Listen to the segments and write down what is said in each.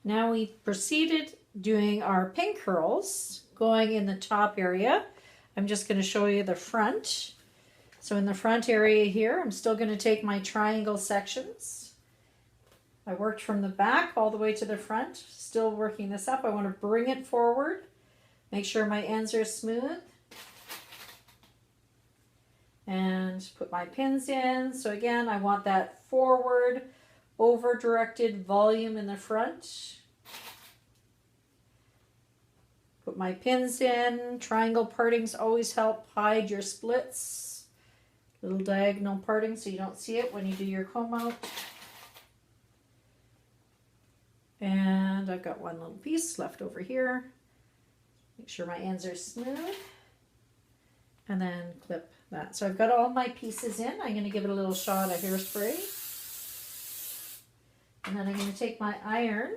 Now we've proceeded doing our pin curls, going in the top area. I'm just going to show you the front. So in the front area here, I'm still going to take my triangle sections. I worked from the back all the way to the front, still working this up. I want to bring it forward, make sure my ends are smooth, and put my pins in. So again, I want that forward, over-directed volume in the front. Put my pins in. Triangle partings always help hide your splits. Little diagonal parting so you don't see it when you do your comb out. And I've got one little piece left over here. Make sure my ends are smooth. And then clip that. So I've got all my pieces in. I'm going to give it a little shot of hairspray. And then I'm going to take my iron.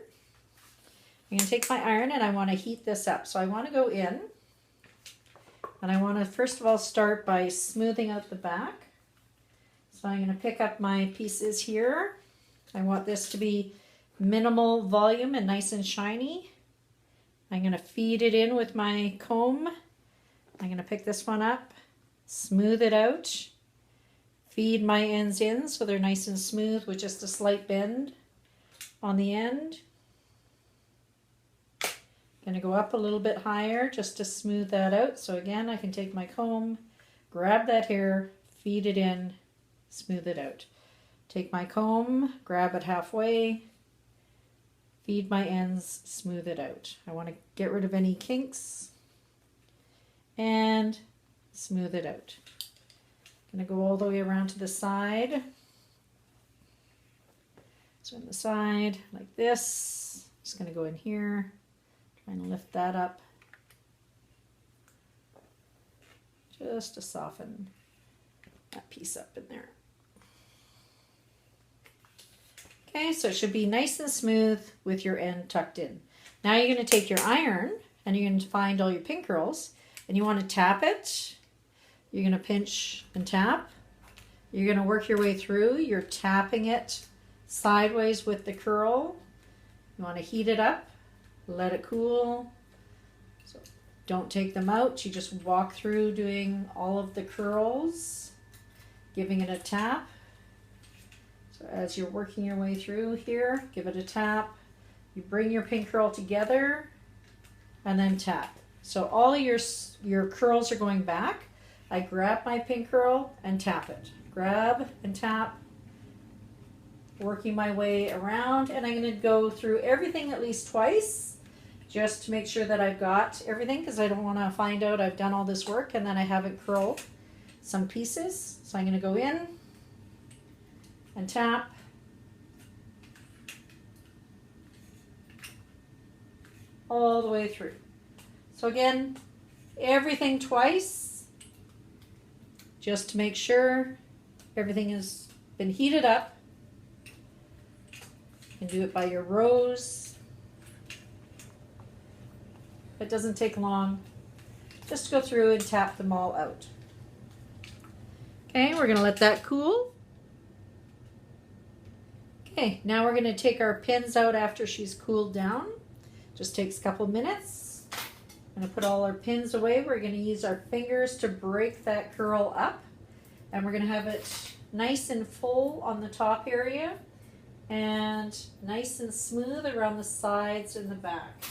I'm going to take my iron and I want to heat this up. So I want to go in. And I want to first of all start by smoothing out the back. So I'm going to pick up my pieces here. I want this to be minimal volume and nice and shiny. I'm going to feed it in with my comb. I'm going to pick this one up, smooth it out, feed my ends in so they're nice and smooth with just a slight bend on the end. I'm going to go up a little bit higher just to smooth that out. So again, I can take my comb, grab that hair, feed it in, smooth it out. Take my comb, grab it halfway, feed my ends, smooth it out. I want to get rid of any kinks and smooth it out. I'm going to go all the way around to the side. So on the side like this, just going to go in here, trying to lift that up just to soften that piece up in there. Okay, so it should be nice and smooth with your end tucked in. Now you're going to take your iron and you're going to find all your pin curls and you want to tap it. You're going to pinch and tap. You're going to work your way through. You're tapping it sideways with the curl. You want to heat it up, let it cool. So don't take them out. You just walk through doing all of the curls, giving it a tap. So as you're working your way through here, give it a tap. You bring your pin curl together and then tap. So all your curls are going back. I grab my pin curl and tap it. Grab and tap, working my way around, and I'm going to go through everything at least twice just to make sure that I've got everything, because I don't want to find out I've done all this work and then I haven't curled some pieces. So I'm going to go in and tap, all the way through. So again, everything twice, just to make sure everything has been heated up. You can do it by your rows. It doesn't take long. Just go through and tap them all out. Okay, we're going to let that cool. Okay, now we're going to take our pins out after she's cooled down. Just takes a couple minutes. I'm going to put all our pins away. We're going to use our fingers to break that curl up. And we're going to have it nice and full on the top area and nice and smooth around the sides and the back.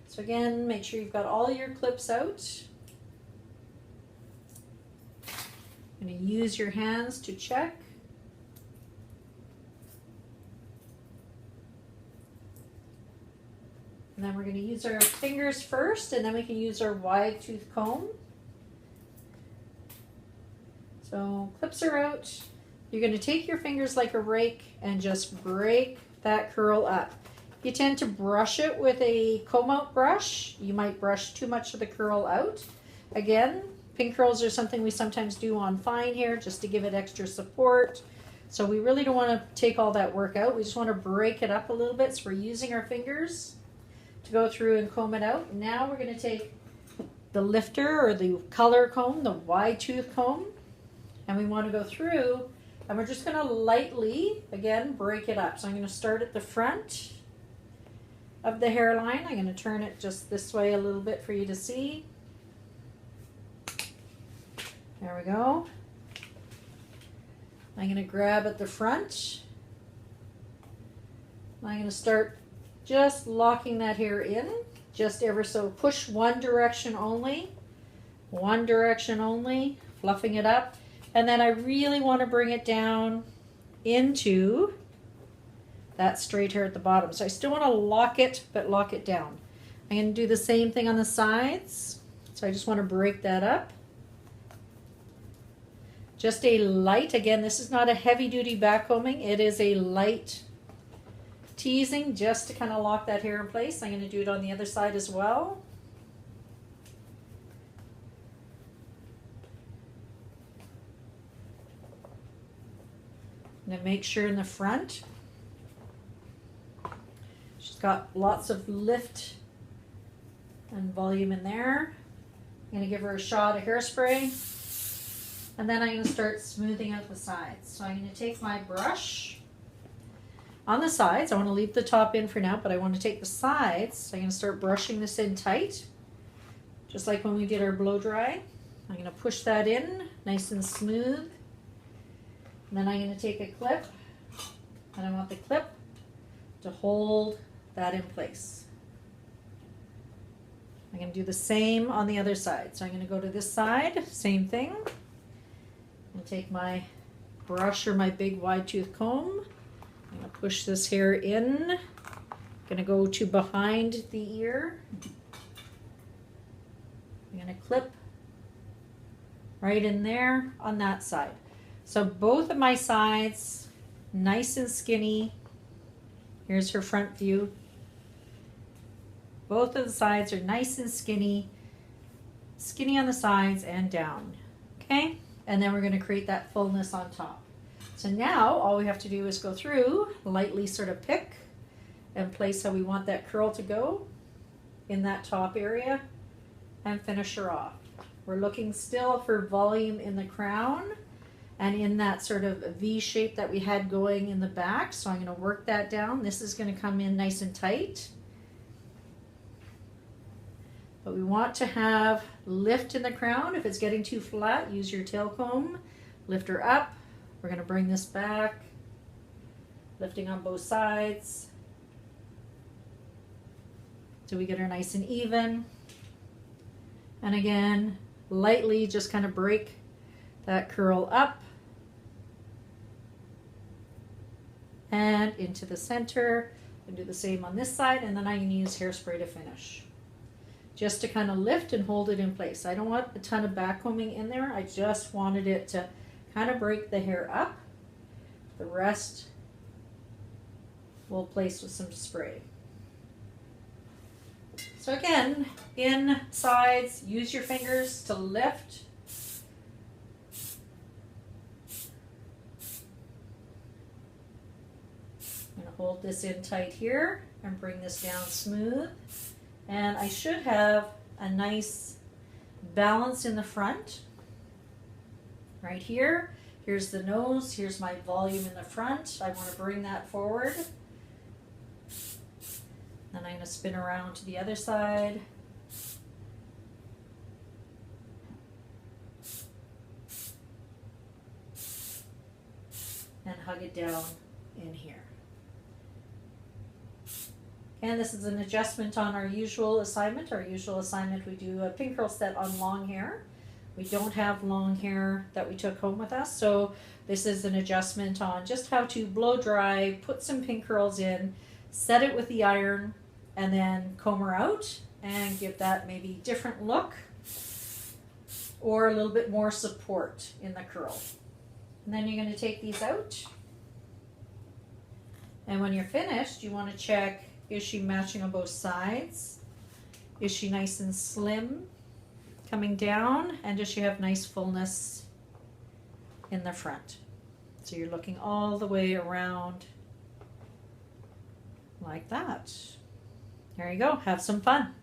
So again, make sure you've got all your clips out. I'm going to use your hands to check. And then we're going to use our fingers first, and then we can use our wide tooth comb. So clips are out. You're going to take your fingers like a rake and just break that curl up. You tend to brush it with a comb out brush. You might brush too much of the curl out. Again, pin curls are something we sometimes do on fine hair just to give it extra support. So we really don't want to take all that work out. We just want to break it up a little bit. So we're using our fingers to go through and comb it out. Now we're going to take the lifter or the color comb, the wide tooth comb, and we want to go through and we're just going to lightly, again, break it up. So I'm going to start at the front of the hairline. I'm going to turn it just this way a little bit for you to see. There we go. I'm going to grab at the front. I'm going to start just locking that hair in, just ever so. Push one direction only, fluffing it up. And then I really want to bring it down into that straight hair at the bottom. So I still want to lock it, but lock it down. I'm going to do the same thing on the sides. So I just want to break that up. Just a light, again, this is not a heavy duty backcombing. It is a light teasing just to kind of lock that hair in place. I'm going to do it on the other side as well. I'm going to make sure in the front she's got lots of lift and volume in there. I'm going to give her a shot of hairspray. And then I'm going to start smoothing out the sides. So I'm going to take my brush on the sides. I want to leave the top in for now, but I want to take the sides. So I'm going to start brushing this in tight, just like when we did our blow dry. I'm going to push that in nice and smooth. And then I'm going to take a clip, and I want the clip to hold that in place. I'm going to do the same on the other side. So I'm going to go to this side, same thing. And take my brush or my big wide tooth comb. I'm going to push this hair in. I'm going to go to behind the ear. I'm going to clip right in there on that side. So both of my sides, nice and skinny. Here's her front view. Both of the sides are nice and skinny. Skinny on the sides and down. Okay? And then we're going to create that fullness on top. So now all we have to do is go through, lightly sort of pick and place how we want that curl to go in that top area and finish her off. We're looking still for volume in the crown and in that sort of V shape that we had going in the back. So I'm going to work that down. This is going to come in nice and tight. But we want to have lift in the crown. If it's getting too flat, use your tail comb. Lift her up. We're going to bring this back, lifting on both sides till we get her nice and even. And again, lightly just kind of break that curl up and into the center. And do the same on this side, and then I can use hairspray to finish. Just to kind of lift and hold it in place. I don't want a ton of backcombing in there. I just wanted it to kind of break the hair up. The rest we'll place with some spray. So again, in sides, use your fingers to lift. I'm going to hold this in tight here and bring this down smooth. And I should have a nice balance in the front. Right here. Here's the nose. Here's my volume in the front. I want to bring that forward. Then I'm going to spin around to the other side. And hug it down in here. And this is an adjustment on our usual assignment. Our usual assignment, we do a pin curl set on long hair. We don't have long hair that we took home with us, so this is an adjustment on just how to blow dry, put some pin curls in, set it with the iron, and then comb her out and give that maybe different look or a little bit more support in the curl. And then you're going to take these out. And when you're finished, you want to check, is she matching on both sides? Is she nice and slim coming down? And does she have nice fullness in the front? So you're looking all the way around like that. There you go. Have some fun.